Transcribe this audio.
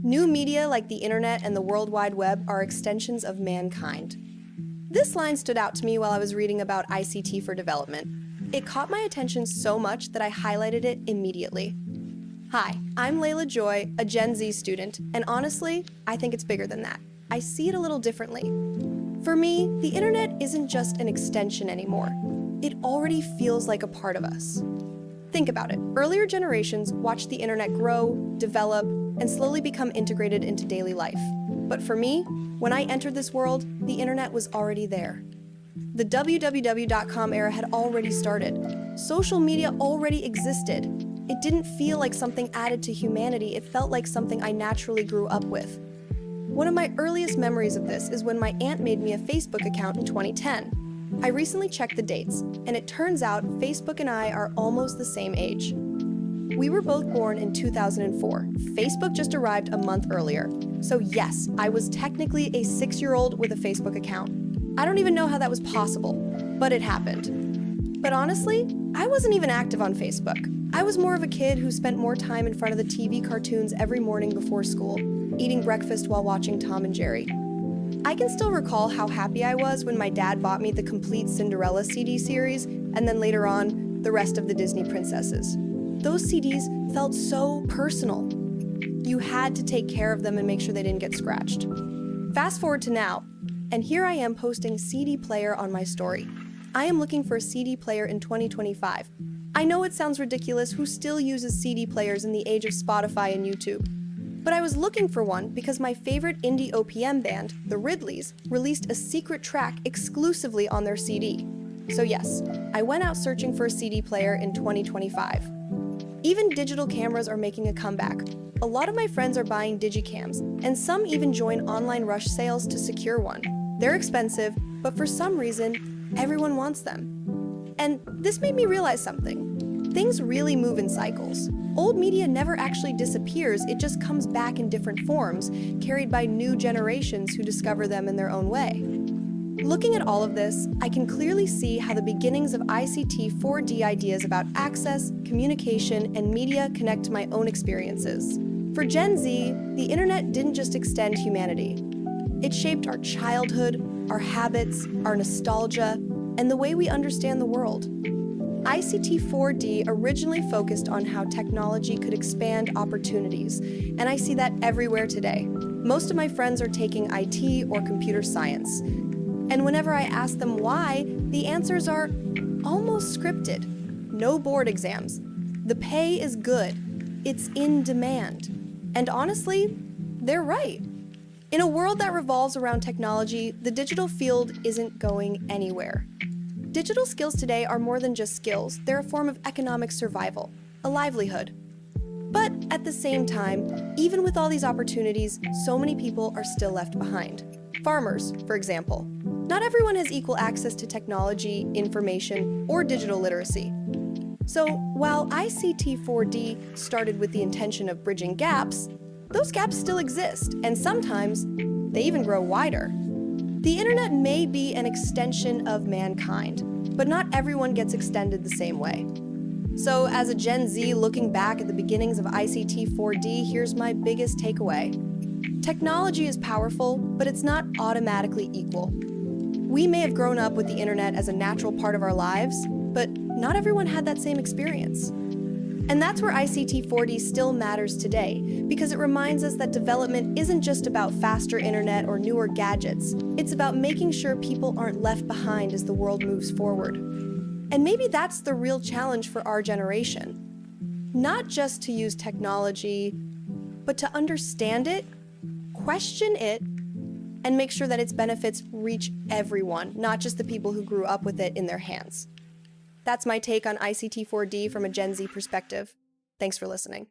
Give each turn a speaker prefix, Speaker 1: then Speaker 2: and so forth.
Speaker 1: New media like the internet and the World Wide Web are extensions of mankind. This line stood out to me while I was reading about ICT for development. It caught my attention so much that I highlighted it immediately. Hi, I'm Layla Joy, a Gen Z student, and honestly, I think it's bigger than that. I see it a little differently. For me, the internet isn't just an extension anymore. It already feels like a part of us. Think about it. Earlier generations watched the internet grow, develop, and slowly become integrated into daily life. But for me, when I entered this world, the internet was already there. The www.com era had already started. Social media already existed. It didn't feel like something added to humanity, it felt like something I naturally grew up with. One of my earliest memories of this is when my aunt made me a Facebook account in 2010. I recently checked the dates, and it turns out Facebook and I are almost the same age. We were both born in 2004. Facebook just arrived a month earlier. So yes, I was technically a 6-year-old with a Facebook account. I don't even know how that was possible, but it happened. But honestly, I wasn't even active on Facebook. I was more of a kid who spent more time in front of the TV cartoons every morning before school, eating breakfast while watching Tom and Jerry. I can still recall how happy I was when my dad bought me the complete Cinderella CD series, and then later on, the rest of the Disney princesses. Those CDs felt so personal. You had to take care of them and make sure they didn't get scratched. Fast forward to now, and here I am posting CD player on my story. I am looking for a CD player in 2025. I know it sounds ridiculous who still uses CD players in the age of Spotify and YouTube. But I was looking for one because my favorite indie OPM band, the Ridleys, released a secret track exclusively on their CD. So yes, I went out searching for a CD player in 2025. Even digital cameras are making a comeback. A lot of my friends are buying Digicams, and some even join online rush sales to secure one. They're expensive, but for some reason, everyone wants them. And this made me realize something. Things really move in cycles. Old media never actually disappears, it just comes back in different forms, carried by new generations who discover them in their own way. Looking at all of this, I can clearly see how the beginnings of ICT4D ideas about access, communication, and media connect to my own experiences. For Gen Z, the internet didn't just extend humanity. It shaped our childhood, our habits, our nostalgia, and the way we understand the world. ICT4D originally focused on how technology could expand opportunities, and I see that everywhere today. Most of my friends are taking IT or computer science. And whenever I ask them why, the answers are almost scripted. No board exams. The pay is good. It's in demand. And honestly, they're right. In a world that revolves around technology, the digital field isn't going anywhere. Digital skills today are more than just skills. They're a form of economic survival, a livelihood. But at the same time, even with all these opportunities, so many people are still left behind. Farmers, for example. Not everyone has equal access to technology, information, or digital literacy. So while ICT4D started with the intention of bridging gaps, those gaps still exist, and sometimes they even grow wider. The internet may be an extension of mankind, but not everyone gets extended the same way. So as a Gen Z looking back at the beginnings of ICT4D, here's my biggest takeaway. Technology is powerful, but it's not automatically equal. We may have grown up with the internet as a natural part of our lives, but not everyone had that same experience. And that's where ICT4D still matters today, because it reminds us that development isn't just about faster internet or newer gadgets. It's about making sure people aren't left behind as the world moves forward. And maybe that's the real challenge for our generation. Not just to use technology, but to understand it, question it, and make sure that its benefits reach everyone, not just the people who grew up with it in their hands. That's my take on ICT4D from a Gen Z perspective. Thanks for listening.